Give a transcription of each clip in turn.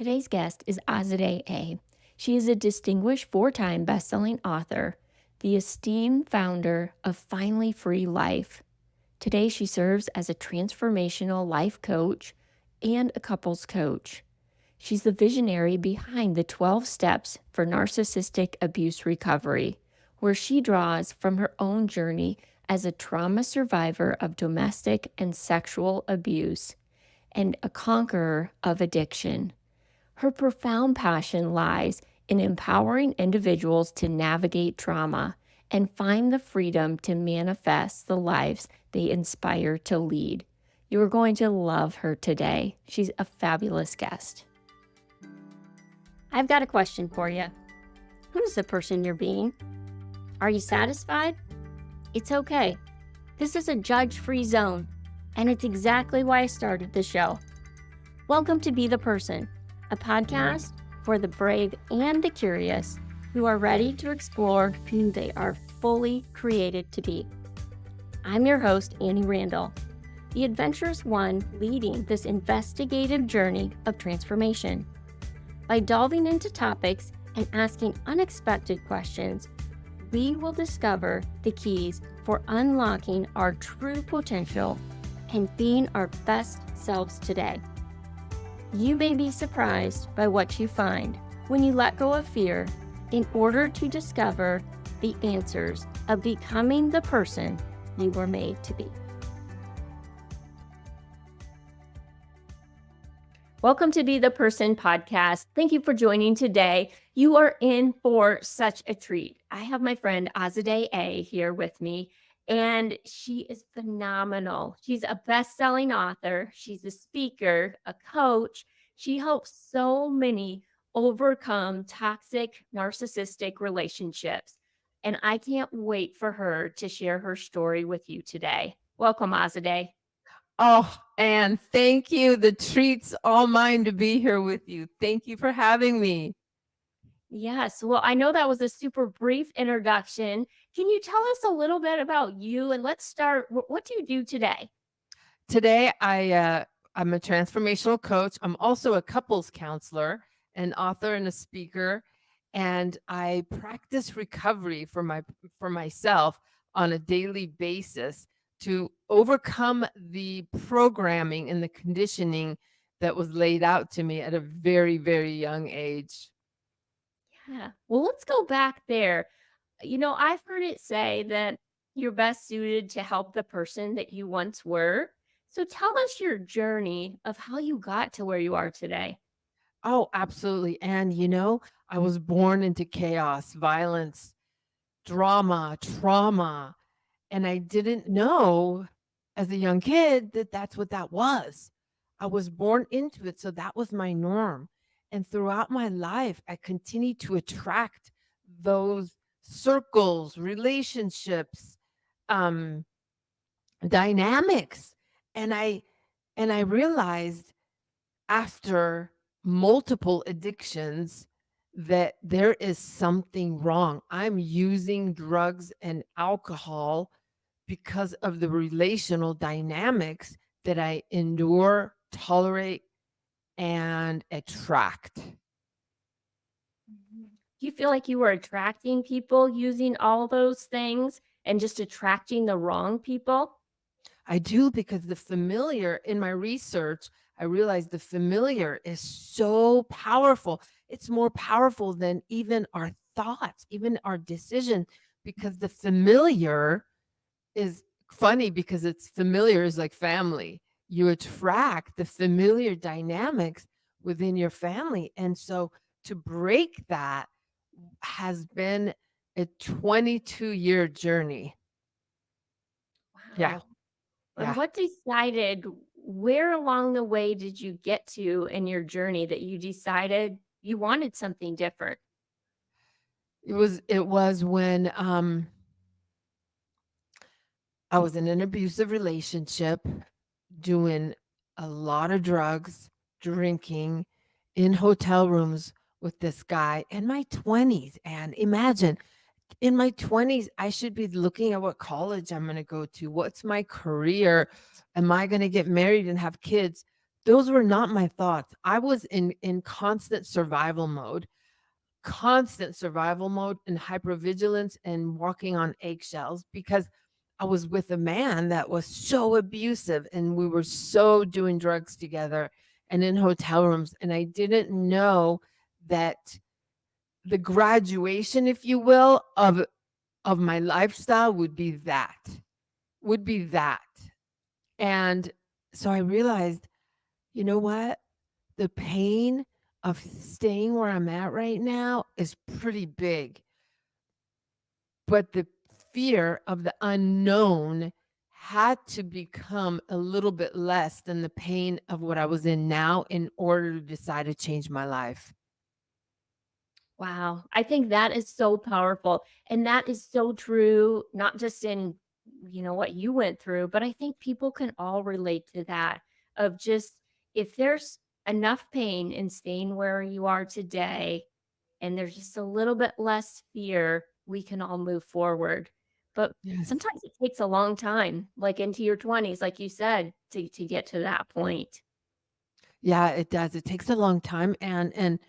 Today's guest is Azadeh A. She is a distinguished four-time best-selling author, the esteemed founder of Finally Free Life. Today, she serves as a transformational life coach and a couples coach. She's the visionary behind the 12 Steps for Narcissistic Abuse Recovery, where she draws from her own journey as a trauma survivor of domestic and sexual abuse and a conqueror of addiction. Her profound passion lies in empowering individuals to navigate trauma and find the freedom to manifest the lives they inspire to lead. You are going to love her today. She's a fabulous guest. I've got a question for you. Who's the person you're being? Are you satisfied? It's okay. This is a judge-free zone, and it's exactly why I started the show. Welcome to Be the Person, a podcast for the brave and the curious who are ready to explore who they are fully created to be. I'm your host, Annie Randall, the adventurous one leading this investigative journey of transformation. By delving into topics and asking unexpected questions, we will discover the keys for unlocking our true potential and being our best selves today. You may be surprised by what you find when you let go of fear in order to discover the answers of becoming the person you were made to be. Welcome to Be the Person podcast. Thank you for joining today. You are in for such a treat. I have my friend Azadeh A here with me, and she is phenomenal. She's a best-selling author. She's a speaker, a coach. She helps so many overcome toxic, narcissistic relationships. And I can't wait for her to share her story with you today. Welcome, Azadeh. Oh, and thank you. The treat's all mine to be here with you. Thank you for having me. Yes. Well, I know that was a super brief introduction. Can you tell us a little bit about you? And let's start. What do you do today? Today, I'm a transformational coach. I'm also a couples counselor, an author, and a speaker, and I practice recovery for myself on a daily basis to overcome the programming and the conditioning that was laid out to me at a very, very young age. Yeah. Well, let's go back there. I've heard it say that you're best suited to help the person that you once were. So tell us your journey of how you got to where you are today. Oh, absolutely. And I was born into chaos, violence, drama, trauma, and I didn't know as a young kid that that's what that was. I was born into it, so that was my norm. And throughout my life, I continued to attract those circles, relationships, um, dynamics. And I realized after multiple addictions that there is something wrong. I'm using drugs and alcohol because of the relational dynamics that I endure, tolerate, and attract. Mhm. Do you feel like you were attracting people using all those things and just attracting the wrong people? I do because the familiar, in my research, I realized the familiar is so powerful. It's more powerful than even our thoughts, even our decision, because the familiar is funny because it's familiar is like family. You attract the familiar dynamics within your family. And so to break that has been a 22-year journey. Yeah. Wow. And Yeah. what decided, where along the way did you get to in your journey that you decided you wanted something different? It was when I was in an abusive relationship, doing a lot of drugs, drinking in hotel rooms with this guy in my 20s. And imagine in my 20s, I should be looking at what college I'm going to go to. What's my career? Am I going to get married and have kids? Those were not my thoughts. I was in constant survival mode and hypervigilance and walking on eggshells because I was with a man that was so abusive and we were so doing drugs together and in hotel rooms. And I didn't know that the graduation, if you will, of my lifestyle would be that. And so I realized, you know what? The pain of staying where I'm at right now is pretty big, but the fear of the unknown had to become a little bit less than the pain of what I was in now in order to decide to change my life. Wow. I think that is so powerful. And that is so true, not just in, what you went through, but I think people can all relate to that of just if there's enough pain in staying where you are today and there's just a little bit less fear, we can all move forward. But Yes. sometimes it takes a long time, like into your 20s, like you said, to get to that point. Yeah, it does. It takes a long time and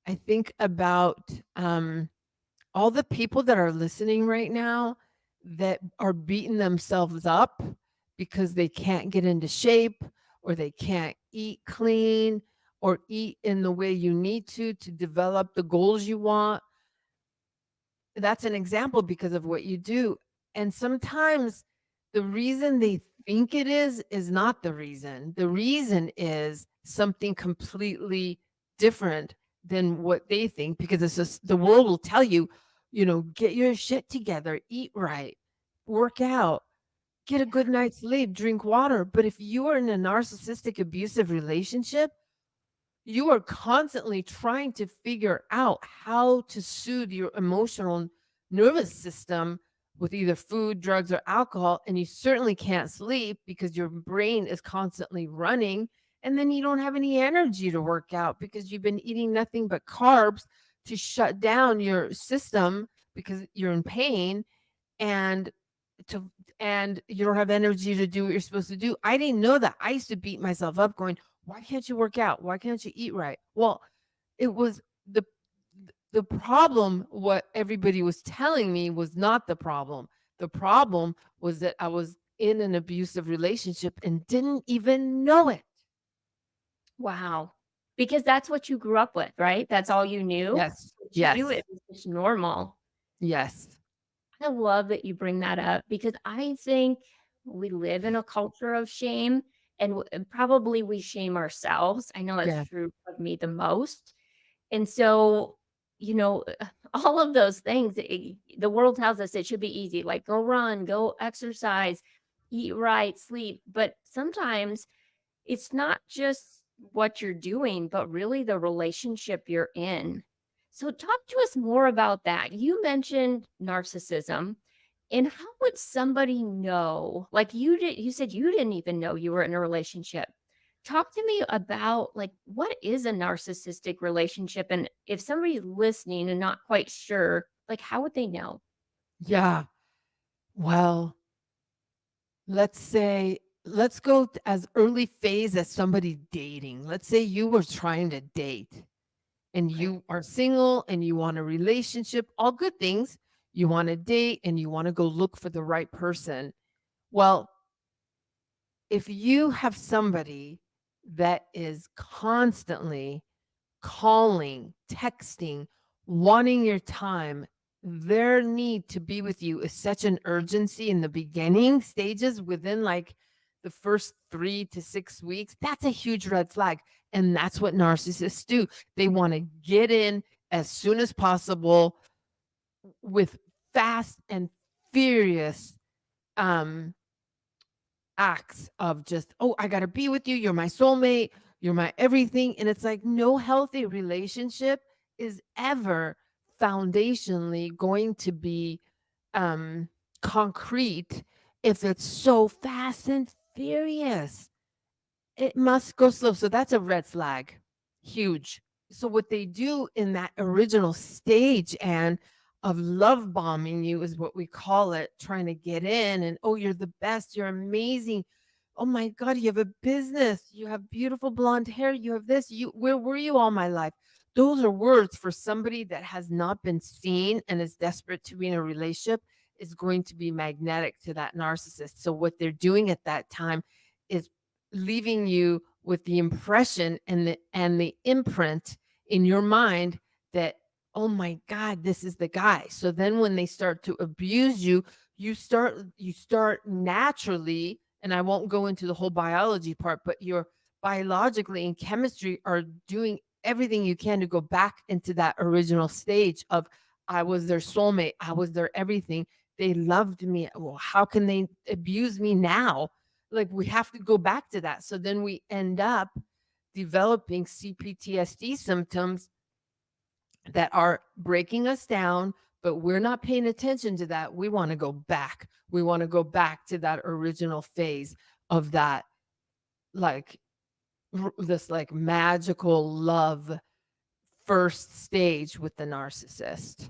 I think about all the people that are listening right now that are beating themselves up because they can't get into shape or they can't eat clean or eat in the way you need to develop the goals you want. That's an example because of what you do. And sometimes the reason they think it is not the reason. The reason is something completely different than what they think because it's just the world will tell you, get your shit together, eat right, work out, get a good night's sleep, drink water. But if you are in a narcissistic abusive relationship, you are constantly trying to figure out how to soothe your emotional nervous system with either food, drugs, or alcohol. And you certainly can't sleep because your brain is constantly running. And then you don't have any energy to work out because you've been eating nothing but carbs to shut down your system because you're in pain and to and you don't have energy to do what you're supposed to do. I didn't know that. I used to beat myself up going, "Why can't you work out? Why can't you eat right?" Well, it was the problem what everybody was telling me was not the problem. The problem was that I was in an abusive relationship and didn't even know it. Wow. Because that's what you grew up with, right? That's all you knew? Yes. So to you, Yes. it was just normal. Yes. I love that you bring that up because I think we live in a culture of shame and probably we shame ourselves. I know that's Yes. true of me the most. And so, you know, all of those things, the world tells us it should be easy, like go run, go exercise, eat right, sleep. But sometimes it's not just what you're doing, but really the relationship you're in. So, talk to us more about that. You mentioned narcissism. And how would somebody know? Like you said you didn't even know you were in a relationship. Talk to me about like what is a narcissistic relationship? And if somebody's listening and not quite sure, like how would they know? Yeah. Well, let's go as early phase as somebody dating. Let's say you were trying to date and Okay. you are single and you want a relationship, all good things. You want to date and you want to go look for the right person. Well, if you have somebody that is constantly calling, texting, wanting your time, their need to be with you is such an urgency in the beginning stages within like the first 3 to 6 weeks. That's a huge red flag. And that's what narcissists do. They want to get in as soon as possible with fast and furious um acts of just, "Oh, I gotta be with you. You're my soulmate. You're my everything." And it's like no healthy relationship is ever foundationally going to be um concrete if it's so fast and furious. It must go slow. So that's a red flag. Huge. So what they do in that original stage and of love bombing you is what we call it, trying to get in and, "Oh, you're the best. You're amazing. Oh my God, you have a business. You have beautiful blonde hair. You have this. Where were you all my life? Those are words for somebody that has not been seen and is desperate to be in a relationship is going to be magnetic to that narcissist. So what they're doing at that time is leaving you with the impression and the imprint in your mind that, oh my God, this is the guy. So then when they start to abuse you, you start naturally, and I won't go into the whole biology part, but you're biologically and chemistry are doing everything you can to go back into that original stage of I was their soulmate, I was their everything. They loved me. Well, how can they abuse me now? Like we have to go back to that. So then we end up developing CPTSD symptoms that are breaking us down, but we're not paying attention to that. We want to go back. We want to go back to that original phase of that, like this like magical love first stage with the narcissist.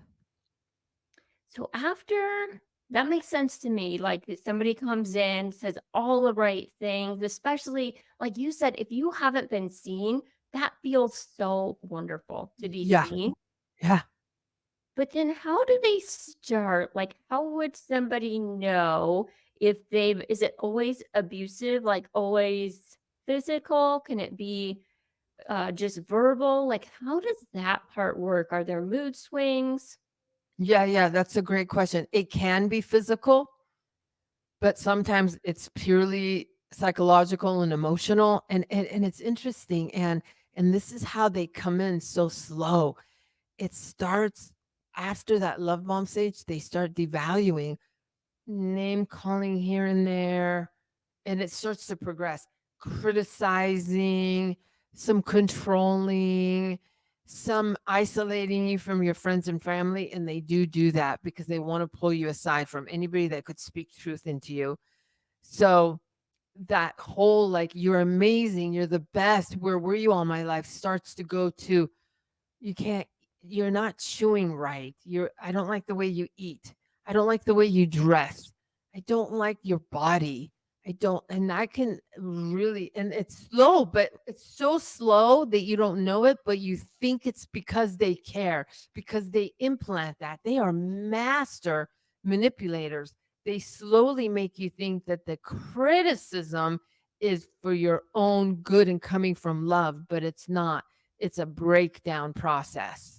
So after that makes sense to me. Like if somebody comes in, says all the right things, especially like you said, if you haven't been seen, that feels so wonderful to be Yeah. seen. Yeah. But then how do they start? Like, how would somebody know if is it always abusive? Like always physical? Can it be just verbal? Like, how does that part work? Are there mood swings? Yeah. Yeah. That's a great question. It can be physical, but sometimes it's purely psychological and emotional. And it's interesting. And this is how they come in so slow. It starts after that love bomb stage, they start devaluing, name calling here and there, and it starts to progress. Criticizing, some controlling, some isolating you from your friends and family, and they do that because they want to pull you aside from anybody that could speak truth into you. So that whole like you're amazing, you're the best, where were you all my life starts to go to you can't you're not chewing right. I don't like the way you eat. I don't like the way you dress. I don't like your body. I don't and I can really and it's slow, but it's so slow that you don't know it, but you think it's because they care, because they implant that. They are master manipulators. They slowly make you think that the criticism is for your own good and coming from love, but it's not. It's a breakdown process.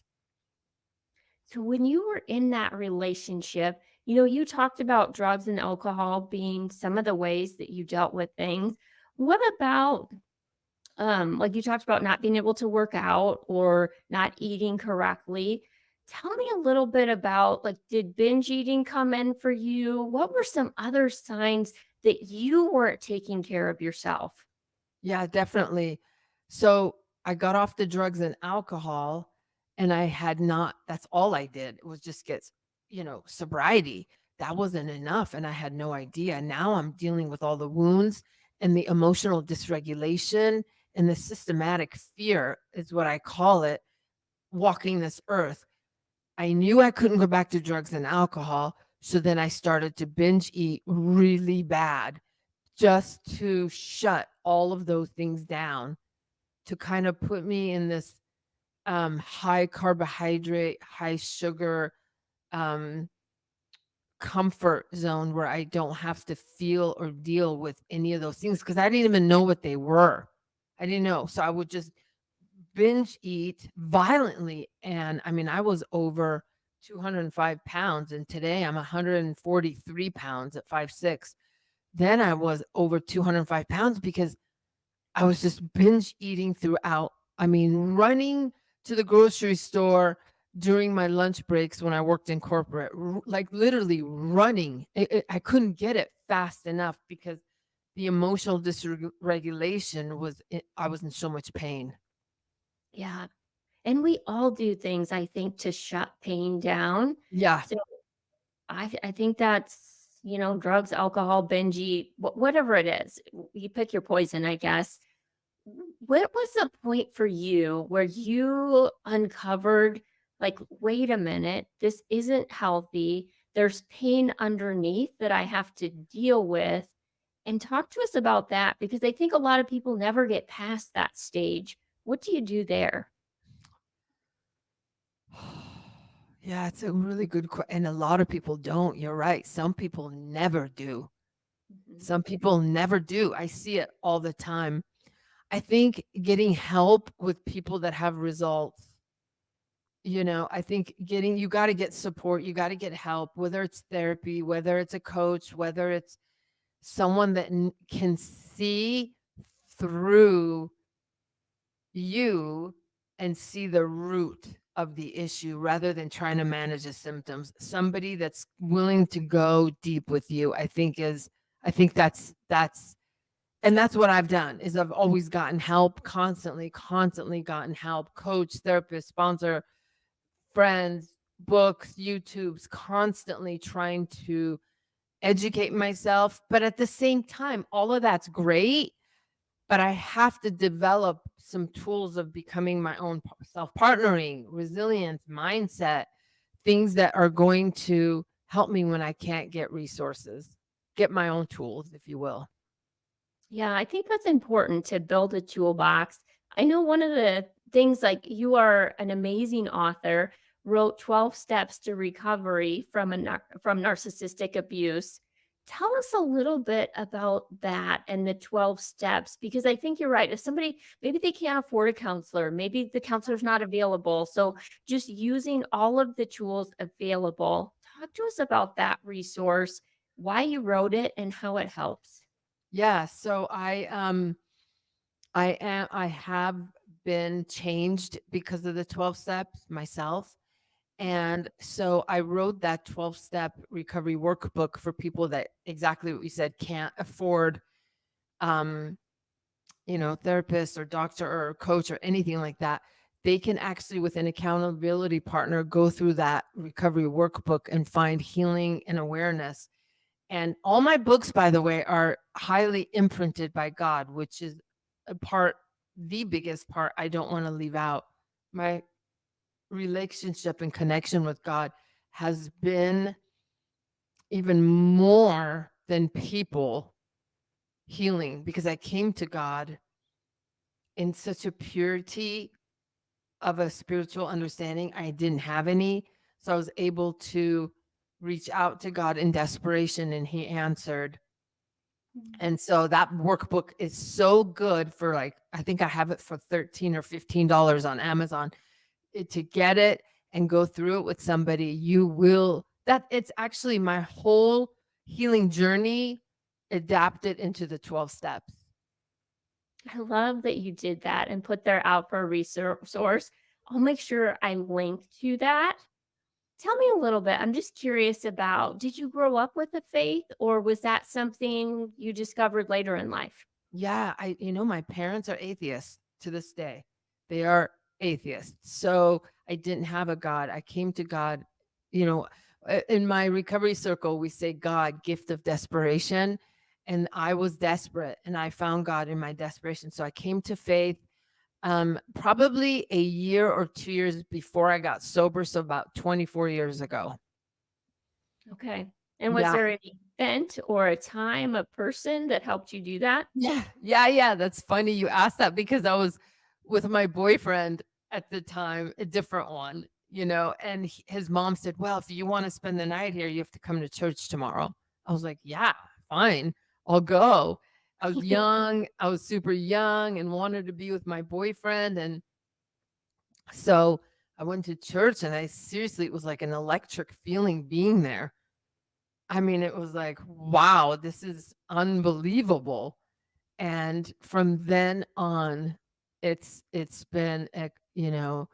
So when you were in that relationship, you know, you talked about drugs and alcohol being some of the ways that you dealt with things. What about like you talked about not being able to work out or not eating correctly? Tell me a little bit about like did binge eating come in for you? What were some other signs that you weren't taking care of yourself? Yeah, definitely. So I got off the drugs and alcohol, and I had not, that's all I did. It was just sobriety. That wasn't enough. And I had no idea. Now I'm dealing with all the wounds and the emotional dysregulation and the systematic fear, is what I call it, walking this earth. I knew I couldn't go back to drugs and alcohol. So then I started to binge eat really bad just to shut all of those things down, to kind of put me in this high carbohydrate, high sugar um, comfort zone where I don't have to feel or deal with any of those things because I didn't even know what they were. I didn't know. So I would just binge eat violently. And I mean, I was over 205 pounds, and today I'm 143 pounds at 5'6". Then I was over 205 pounds because I was just binge eating throughout. I mean, running to the grocery store during my lunch breaks when I worked in corporate, like literally running. I couldn't get it fast enough because the emotional dysregulation I was in so much pain. Yeah. And we all do things, I think, to shut pain down. Yeah. So I think that's, you know, drugs, alcohol, binge eat, whatever it is. You pick your poison, I guess. What was the point for you where you uncovered, like, wait a minute, this isn't healthy. There's pain underneath that I have to deal with. And talk to us about that because I think a lot of people never get past that stage. What do you do there? Yeah, it's a really good and a lot of people don't. You're right. Some people never do. Mhm. Some people never do. I see it all the time. I think getting help with people that have results, I think you got to get support, you got to get help, whether it's therapy, whether it's a coach, whether it's someone that can see through you and see the root of the issue rather than trying to manage the symptoms. Somebody that's willing to go deep with you, I think that's what I've done is I've always gotten help, constantly gotten help, coach, therapist, sponsor, friends, books, YouTubes, constantly trying to educate myself. But at the same time, all of that's great, but I have to develop some tools of becoming my own self partnering, resilience, mindset, things that are going to help me when I can't get resources, get my own tools, if you will. Yeah, I think that's important to build a toolbox. I know one of the things like you are an amazing author, wrote 12 steps to recovery from from narcissistic abuse. Tell us a little bit about that and the 12 steps because I think you're right. If somebody maybe they can't afford a counselor, maybe the counselor's not available. So just using all of the tools available. Talk to us about that resource, why you wrote it and how it helps. Yeah, so I have been changed because of the 12 steps myself. And so I wrote that 12-step recovery workbook for people that exactly what you said can't afford um therapist or doctor or coach or anything like that. They can actually with an accountability partner go through that recovery workbook and find healing and awareness. And all my books, by the way, are highly imprinted by God, which is a part, the biggest part I don't want to leave out. My relationship and connection with God has been even more than people healing because I came to God in such a purity of a spiritual understanding. I didn't have any. So I was able to reach out to God in desperation and he answered. And so that workbook is so good for like, I think I have it for 13 or $15 on Amazon. To get it and go through it with somebody, you will, that it's actually my whole healing journey adapted into the 12 steps. I love that you did that and put that out for a resource. I'll make sure I link to that. Tell me a little bit. I'm just curious about did you grow up with a faith or was that something you discovered later in life? Yeah, my parents are atheists to this day. They are atheists. So I didn't have a God. I came to God, you know, in my recovery circle, we say God, gift of desperation. And I was desperate and I found God in my desperation. So I came to faith probably a year or 2 years before I got sober. So about 24 years ago. Okay. And was Yeah. there an event or a time, a person that helped you do that? Yeah. That's funny you asked that because I was with my boyfriend at the time, a different one, and his mom said, "Well, if you want to spend the night here, you have to come to church tomorrow." I was like, "Yeah, fine, I'll go." I was young, I was super young and wanted to be with my boyfriend. And so I went to church and it was like an electric feeling being there. I mean, it was like, wow, this is unbelievable. And from then on, it's been not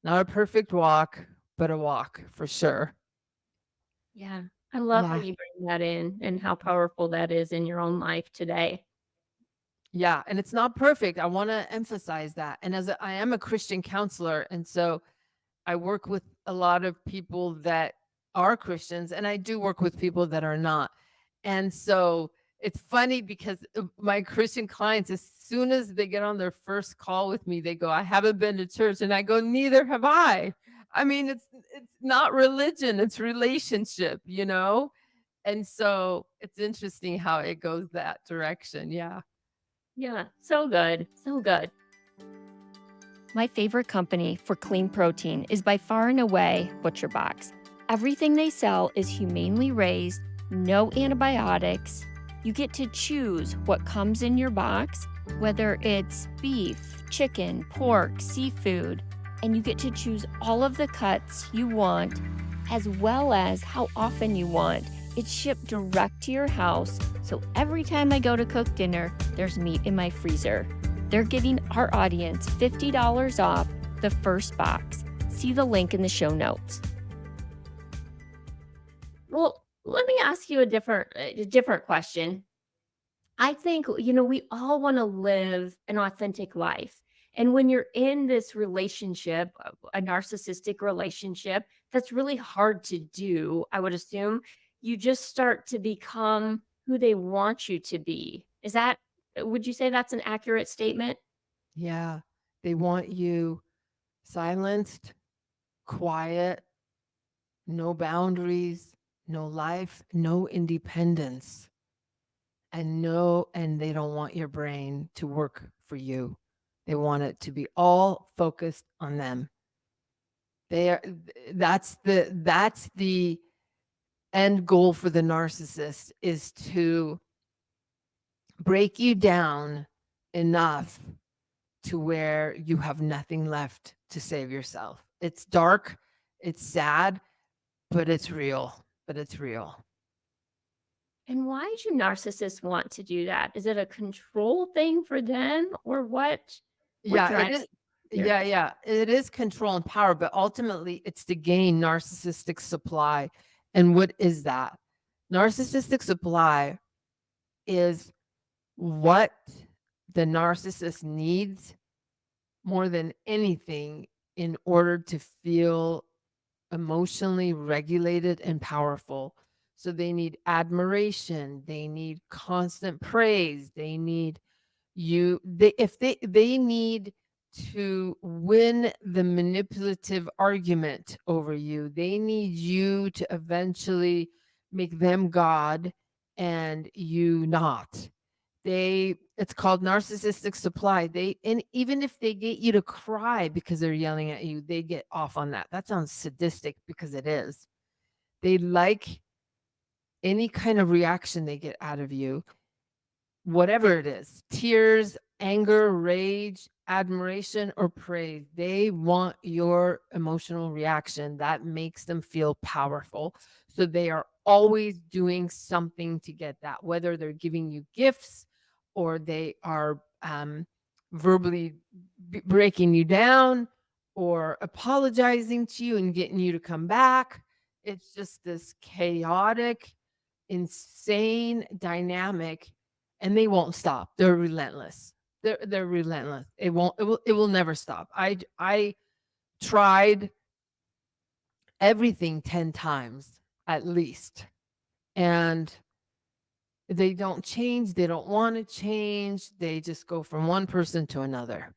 a perfect walk, but a walk for sure. Yeah. I love Yeah. when you bring that in and how powerful that is in your own life today. Yeah, and it's not perfect. I want to emphasize that. And I am a Christian counselor, and so I work with a lot of people that are Christians, and I do work with people that are not. And so it's funny because my Christian clients, as soon as they get on their first call with me, they go, "I haven't been to church," and I go, "Neither have I." I mean, it's not religion; it's relationship, And so it's interesting how it goes that direction. Yeah. Yeah, so good. So good. My favorite company for clean protein is by far and away ButcherBox. Everything they sell is humanely raised, no antibiotics. You get to choose what comes in your box, whether it's beef, chicken, pork, seafood, and you get to choose all of the cuts you want as well as how often you want. It's shipped direct to your house, so every time I go to cook dinner, there's meat in my freezer. They're giving our audience $50 off the first box. See the link in the show notes. Well, let me ask you a different question. I think, we all want to live an authentic life. And when you're in this relationship, a narcissistic relationship, that's really hard to do, I would assume. You just start to become who they want you to be. Would you say that's an accurate statement? Yeah. They want you silenced, quiet, no boundaries, no life, no independence, and they don't want your brain to work for you. They want it to be all focused on them. They are that's the end goal for the narcissist, is to break you down enough to where you have nothing left to save yourself. It's dark, it's sad, but it's real. But it's real. And why do narcissists want to do that? Is it a control thing for them or what Yeah, it drives is. their Yeah, yeah. It is control and power, but ultimately it's to gain narcissistic supply. And what is that? Narcissistic supply is what the narcissist needs more than anything in order to feel emotionally regulated and powerful. So they need admiration, they need constant praise, they need they need to win the manipulative argument over you. They need you to eventually make them God and you not. It's called narcissistic supply. And even if they get you to cry because they're yelling at you, they get off on that. That sounds sadistic because it is. They like any kind of reaction they get out of you, whatever it is, tears, anger, rage, admiration, or praise. They want your emotional reaction that makes them feel powerful. So they are always doing something to get that, whether they're giving you gifts or they are verbally breaking you down or apologizing to you and getting you to come back. It's just this chaotic, insane dynamic, and they won't stop. They're relentless. They're relentless. It will never stop. I tried everything 10 times at least. And they don't change. They don't want to change. They just go from one person to another.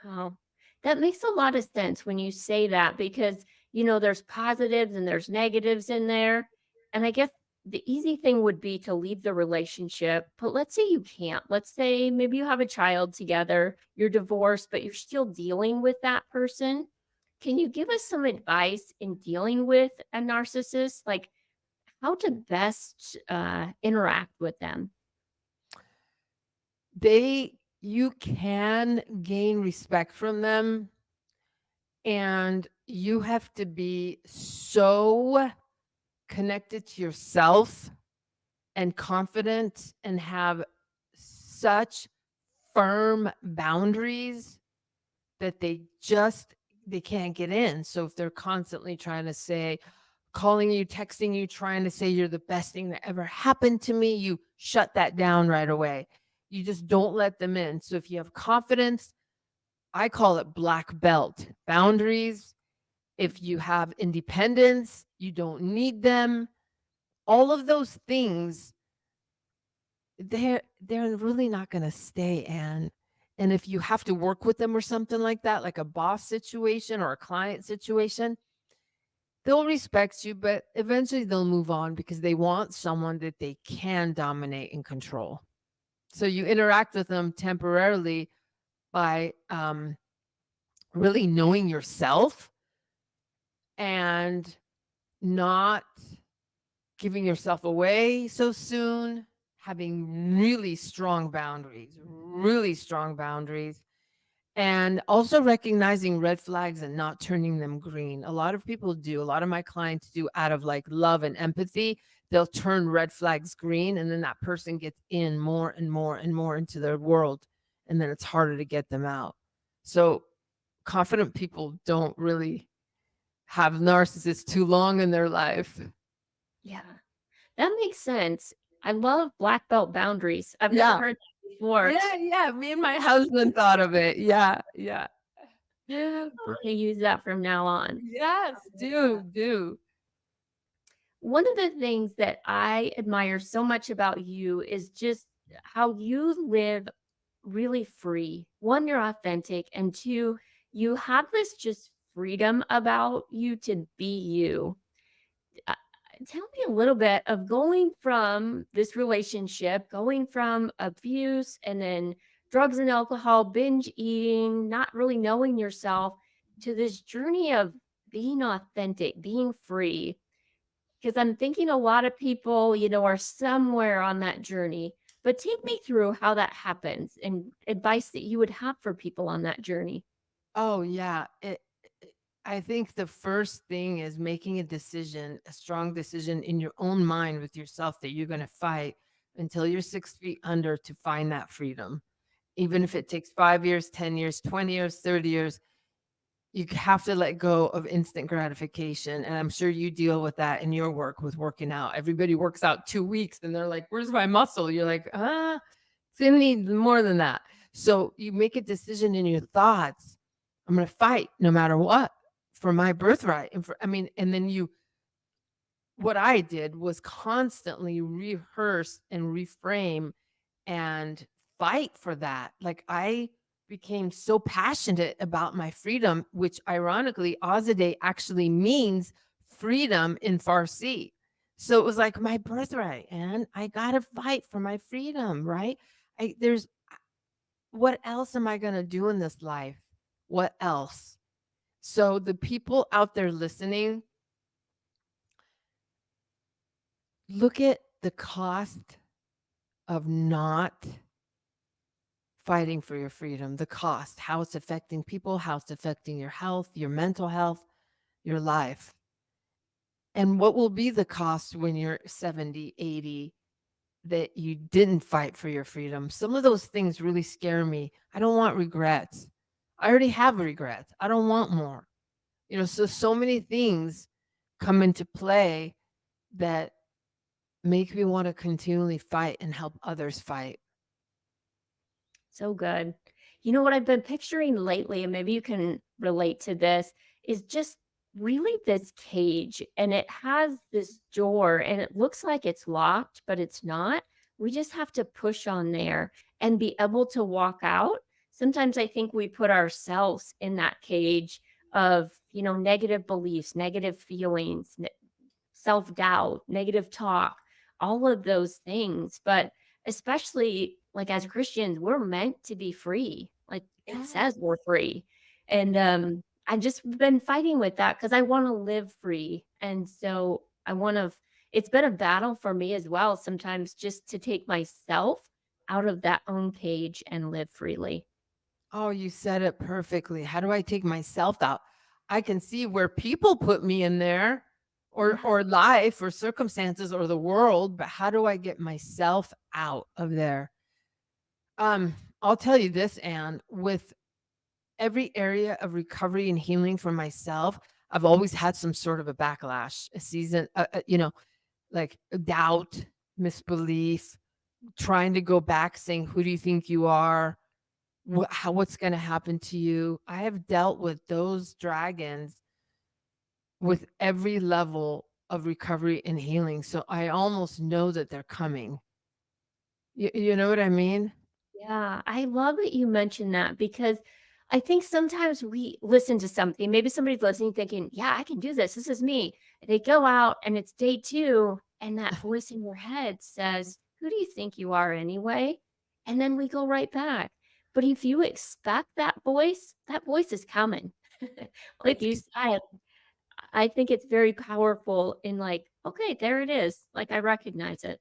Wow. That makes a lot of sense when you say that because, there's positives and there's negatives in there. And I guess the easy thing would be to leave the relationship. But let's say you can't. Let's say maybe you have a child together, you're divorced, but you're still dealing with that person. Can you give us some advice in dealing with a narcissist? Like how to best interact with them? You can gain respect from them, and you have to be so connected to yourself and confident and have such firm boundaries that they can't get in. So if they're constantly trying to say, calling you, texting you, trying to say you're the best thing that ever happened to me, you shut that down right away. You just don't let them in. So if you have confidence, I call it black belt boundaries. If you have independence, you don't need them. All of those things, they're really not going to stay, Anne. And if you have to work with them or something like that, like a boss situation or a client situation, They'll respect you, but eventually they'll move on because they want someone that they can dominate and control. So you interact with them temporarily by really knowing yourself and not giving yourself away so soon, having really strong boundaries, and also recognizing red flags and not turning them green. A lot of people do, a lot of my clients do out of like love and empathy. They'll turn red flags green, and then that person gets in more and more and more into their world. And then it's harder to get them out. So, confident people don't really have narcissists too long in their life. Yeah, that makes sense. I love black belt boundaries. I've never Yeah. heard that before. Yeah. Me and my husband thought of it. Yeah. Yeah. I'm gonna use that from now on. Yes. Do. One of the things that I admire so much about you is just how you live really free. One, you're authentic, and two, you have this just freedom about you to be you. Uh, Tell me a little bit of going from this relationship, going from abuse and then drugs and alcohol, binge eating, not really knowing yourself, to this journey of being authentic, being free. Because I'm thinking a lot of people, are somewhere on that journey. But take me through how that happens and advice that you would have for people on that journey. Oh, yeah. I think the first thing is making a decision, a strong decision in your own mind with yourself that you're going to fight until you're 6 feet under to find that freedom. Even if it takes 5 years, 10 years, 20 years, 30 years, you have to let go of instant gratification. And I'm sure you deal with that in your work with working out. Everybody works out 2 weeks and they're like, where's my muscle? You're like, it's going to need more than that. So you make a decision in your thoughts. I'm going to fight no matter what for my birthright. And then what I did was constantly rehearse and reframe and fight for that. Like I became so passionate about my freedom, which ironically, Azadeh actually means freedom in Farsi. So it was like my birthright, and I gotta fight for my freedom, right? There's what else am I gonna do in this life? What else? So the people out there listening, look at the cost of not fighting for your freedom, the cost, how it's affecting people, how it's affecting your health, your mental health, your life. And what will be the cost when you're 70, 80 that you didn't fight for your freedom? Some of those things really scare me. I don't want regrets. I already have regrets. I don't want more. So many things come into play that make me want to continually fight and help others fight. So good. You know what I've been picturing lately, and maybe you can relate to this, is just really this cage. And it has this door, and it looks like it's locked, but it's not. We just have to push on there and be able to walk out. Sometimes I think we put ourselves in that cage of, negative beliefs, negative feelings, self-doubt, negative talk, all of those things. But especially like as Christians, we're meant to be free. Like it Yes. says we're free. And I just been fighting with that because I want to live free. And so it's been a battle for me as well, sometimes just to take myself out of that own cage and live freely. Oh, you said it perfectly. How do I take myself out? I can see where people put me in there or Yeah. or life or circumstances or the world, but how do I get myself out of there? I'll tell you this, Anne, with every area of recovery and healing for myself, I've always had some sort of a backlash, a season, like doubt, misbelief, trying to go back saying, who do you think you are? What's going to happen to you? I have dealt with those dragons with every level of recovery and healing. So I almost know that they're coming. You know what I mean? Yeah, I love that you mentioned that because I think sometimes we listen to something, maybe somebody's listening thinking, "Yeah, I can do this. This is me." They go out and it's day 2 and that voice in your head says, "Who do you think you are anyway?" And then we go right back. But if you expect that voice is coming. Like you said, I think it's very powerful in like, "Okay, there it is." Like, I recognize it.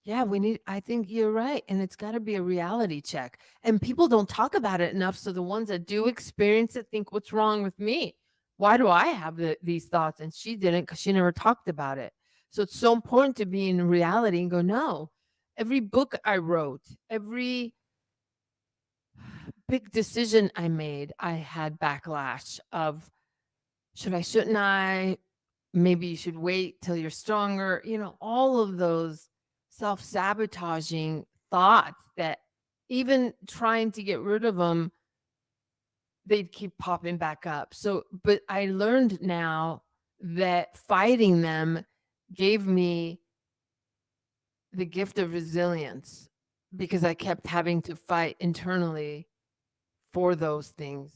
Yeah, I think you're right. And it's got to be a reality check. And people don't talk about it enough. So the ones that do experience it think, what's wrong with me? Why do I have these thoughts? And she didn't because she never talked about it. So it's so important to be in reality and go, no, every book I wrote, every big decision I made, I had backlash of should I, shouldn't I? Maybe you should wait till you're stronger. All of those self-sabotaging thoughts that even trying to get rid of them, they'd keep popping back up. So, but I learned now that fighting them gave me the gift of resilience because I kept having to fight internally for those things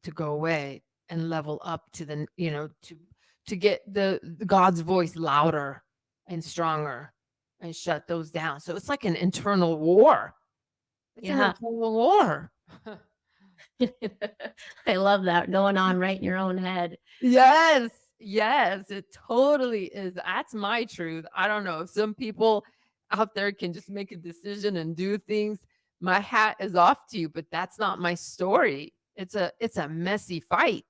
to go away and level up to to get the God's voice louder and stronger and shut those down. So it's like an internal war. It's an Yeah. internal war. I love that going on right in your own head. Yes. Yes, it totally is. That's my truth. I don't know if some people out there can just make a decision and do things. My hat is off to you, but that's not my story. It's a messy fight.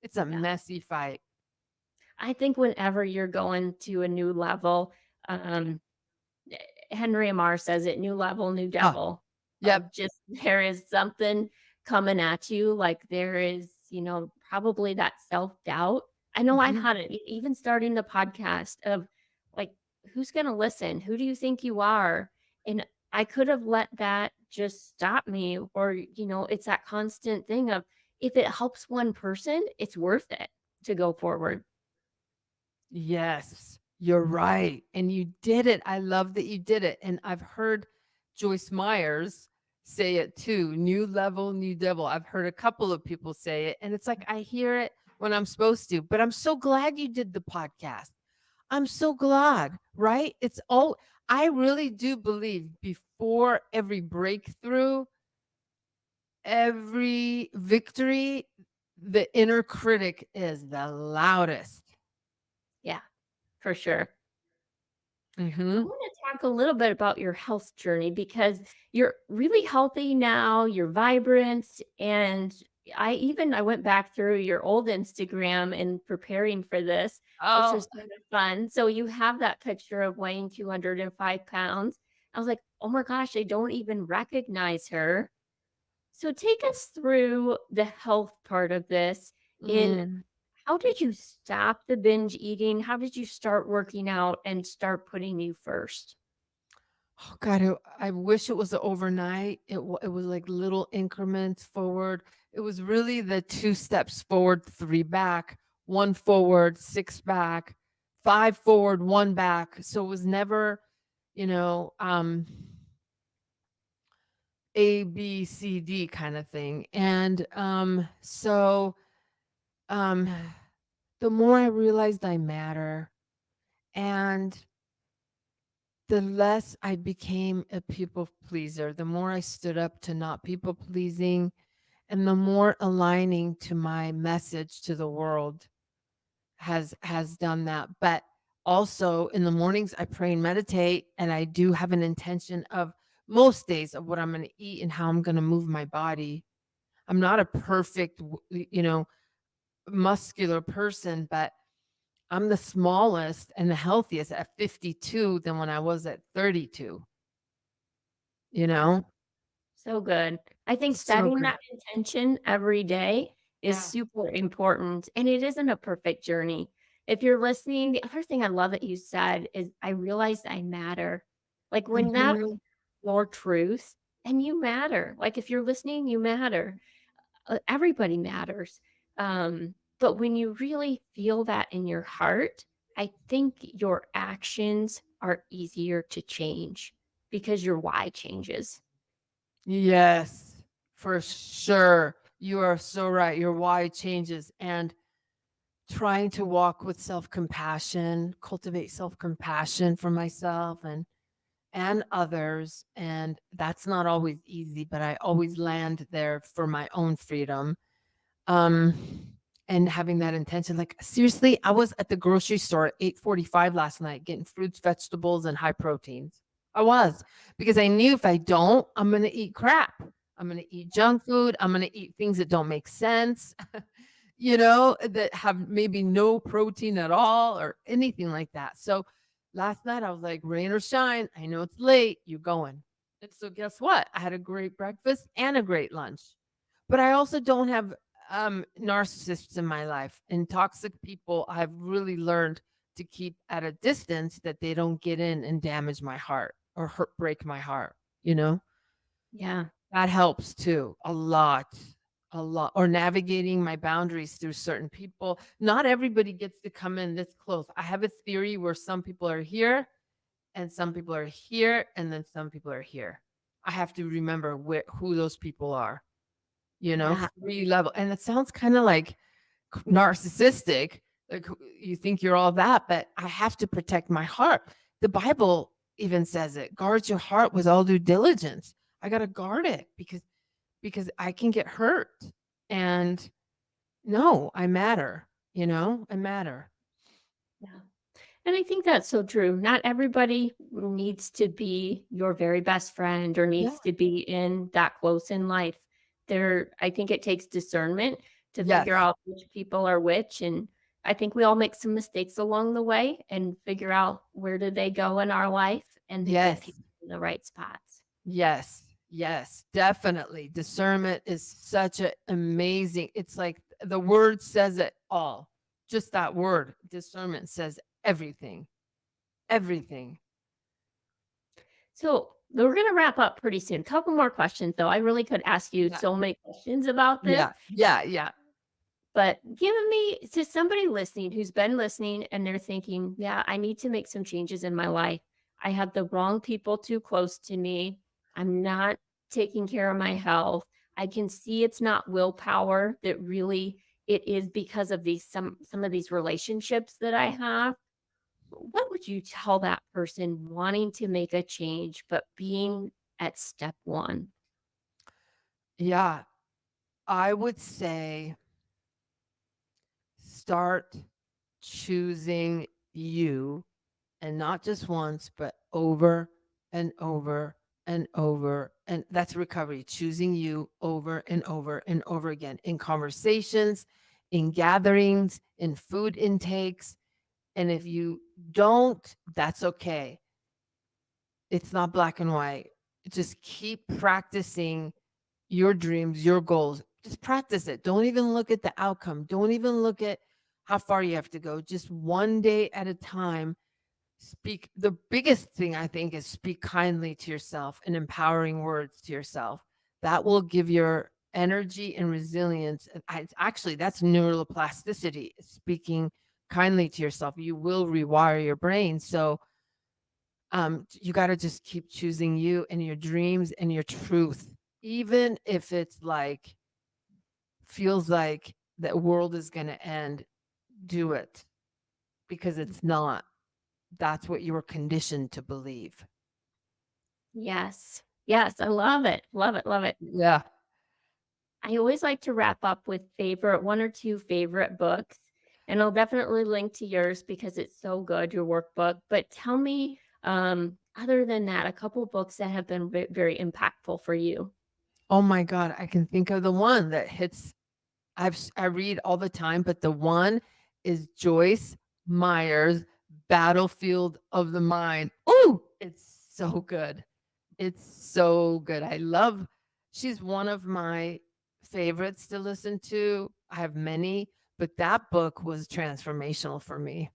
It's a Yeah. messy fight. I think whenever you're going to a new level, um, eh, Henry Amar says it, "New level, new Oh, devil," yep. of just there is something coming at you, like, there is, probably that self-doubt. I know I've Mhm. had it, even starting the podcast of, like, "Who's gonna listen? Who do you think you are?" And I could have let that just stop me or, it's that constant thing of, if it helps one person, it's worth it to go forward. Yes, you're right, and you did it. I love that you did it, and I've heard Joyce Myers say it too, "New level, new devil." I've heard a couple of people say it, and it's like I hear it when I'm supposed to, but I'm so glad you did the podcast. I'm so glad, right? I really do believe before every breakthrough, every victory, the inner critic is the loudest. Yeah, for sure. I Mhm. want to talk a little bit about your health journey because you're really healthy now, you're vibrant, and I went back through your old Instagram in preparing for this, which Oh, was kind of fun. So you have that picture of weighing 205 pounds. I was like, oh my gosh, I don't even recognize her. So take us through the health part of this. In mm. How did you stop the binge eating? How did you start working out and start putting you first? Oh god, I wish it was overnight. It was like little increments forward. It was really the 2 steps forward, 3 back, 1 forward, 6 back, 5 forward, 1 back. So it was never, you know, um, A, B, C, D kind of thing. And um, the more I realized I matter and the less I became a people pleaser, the more I stood up to not people pleasing, and the more aligning to my message to the world has done that. But also in the mornings, I pray and meditate, and I do have an intention of most days of what I'm going to eat and how I'm going to move my body. I'm not a perfect, muscular person, but I'm the smallest and the healthiest at 52 than when I was at 32. You Yeah. know? So good. I think So setting good. that intention every day is Yeah. super important, and it isn't a perfect journey. If you're listening, the other thing I love that you said is, I realized I matter. Like when that Mhm. your truth, and you matter. Like if you're listening, you matter. Everybody matters. But when you really feel that in your heart, I think your actions are easier to change because your why changes. Yes, for sure. You are so right. Your why changes. And trying to walk with self-compassion, cultivate self-compassion for myself and others. And that's not always easy, but I always land there for my own freedom. Um, and having that intention, like seriously, I was at the grocery store at 8:45 last night getting fruits, vegetables, and high proteins. I was because I knew if I don't, I'm gonna eat crap. I'm gonna eat junk food. I'm gonna eat things that don't make sense, that have maybe no protein at all or anything like that. So last night I was like, rain or shine, I know it's late, you're going. And so guess what? I had a great breakfast and a great lunch. But I also don't have narcissists in my life, and toxic people I've really learned to keep at a distance that they don't get in and damage my heart or break my heart, you know? Yeah. That helps too, a lot. Or navigating my boundaries through certain people. Not everybody gets to come in this close. I have a theory where some people are here and some people are here and then some people are here. I have to remember who those people are, Yeah. 3 level. And it sounds kind of like narcissistic, like you think you're all that, but I have to protect my heart. The Bible even says it, guard your heart with all due diligence. I got to guard it because I can get hurt. And no, I matter, I matter. Yeah. And I think that's so true. Not everybody needs to be your very best friend or Yeah. needs to be in that close in life. I think it takes discernment to figure Yes. out which people are which. And I think we all make some mistakes along the way and figure out where do they go in our life and then get Yes. people in the right spots. Yes. Yes. Definitely. Discernment is such an amazing, it's like the word says it all. Just that word, discernment says everything. Everything. So we're going to wrap up pretty soon. Couple more questions, though. I really could ask you Yeah. so many questions about this. Yeah. Yeah. Yeah. But giving me to somebody listening who's been listening and they're thinking, yeah, I need to make some changes in my life. I have the wrong people too close to me. I'm not taking care of my health. I can see it's not willpower that really it is because of these some of these relationships that I have. What would you tell that person wanting to make a change but being at step 1? Yeah. I would say start choosing you, and not just once, but over and over and over. And that's recovery, choosing you over and over and over again in conversations, in gatherings, in food intakes. And if you don't, that's okay. It's not black and white. Just keep practicing your dreams, your goals. Just practice it. Don't even look at the outcome. Don't even look at how far you have to go. Just one day at a time. Speak. The biggest thing I think is speak kindly to yourself and empowering words to yourself. That will give your energy and resilience. And actually, that's neuroplasticity. Speaking kindly to yourself, you will rewire your brain. So you got to just keep choosing you and your dreams and your truth, even if it's like feels like the world is going to end. Do it because it's not. That's what you were conditioned to believe. Yes. Yes, I love it. Love it, love it. Yeah. I always like to wrap up with favorite 1 or 2 favorite books, and I'll definitely link to yours because it's so good, your workbook. But tell me, other than that, a couple books that have been very impactful for you. Oh my God, I can think of the one that hits. I read all the time, but the one is Joyce Meyer's Battlefield of the Mind. Ooh, it's so good. It's so good. She's one of my favorites to listen to. I have many, but that book was transformational for me.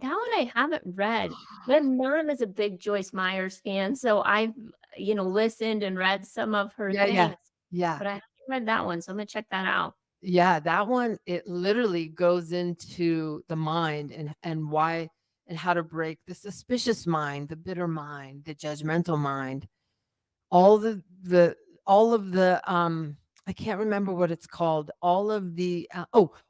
That one I haven't read. My mom is a big Joyce Myers fan, so I've, listened and read some of her Yeah, yeah, things, yeah. but I haven't read that one, so I'm gonna check that out. Yeah, that one, it literally goes into the mind and why and how to break the suspicious mind, the bitter mind, the judgmental mind, all the all of the I can't remember what it's called. All of the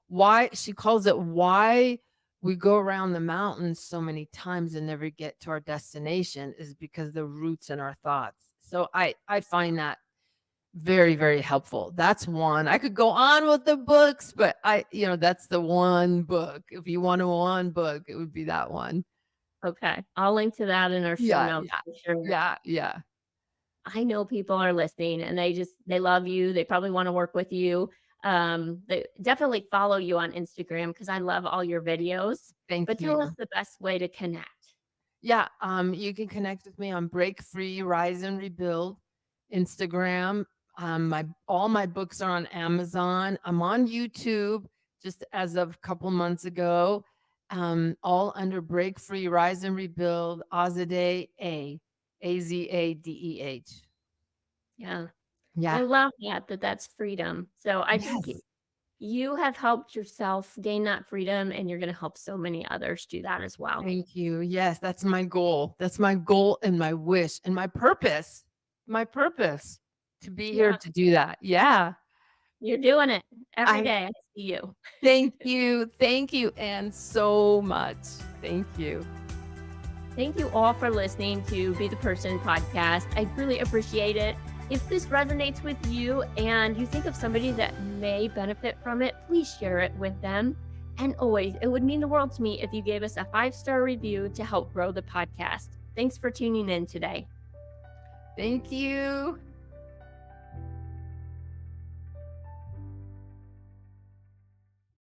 why she calls it why we go around the mountains so many times and never get to our destination is because the roots in our thoughts. So I find that very, very helpful. That's one. I could go on with the books, but that's the one book. If you want a one book, it would be that one. Okay. I'll link to that in our show Yeah, notes yeah, for sure. yeah, yeah. I know people are listening and they love you. They probably want to work with you. They definitely follow you on Instagram because I love all your videos. Thank But tell us you. the best way to connect. Yeah, you can connect with me on Break Free, Rise and Rebuild, Instagram. My all my books are on Amazon. I'm on YouTube just as of a couple months ago. All under Break Free, Rise and Rebuild, Azadeh Azadeh. Yeah. Yeah. I love that's freedom. So I think Yes. you have helped yourself gain that freedom and you're going to help so many others do that as well. Thank you. Yes, that's my goal. That's my goal and my wish and my purpose. My purpose to be here Yeah. to do that. Yeah. You're doing it every I day. I see you. Thank you. Thank you, Anne, so much. Thank you. Thank you all for listening to Be the Person podcast. I really appreciate it. If this resonates with you and you think of somebody that may benefit from it, please share it with them. And always, it would mean the world to me if you gave us a 5-star review to help grow the podcast. Thanks for tuning in today. Thank you.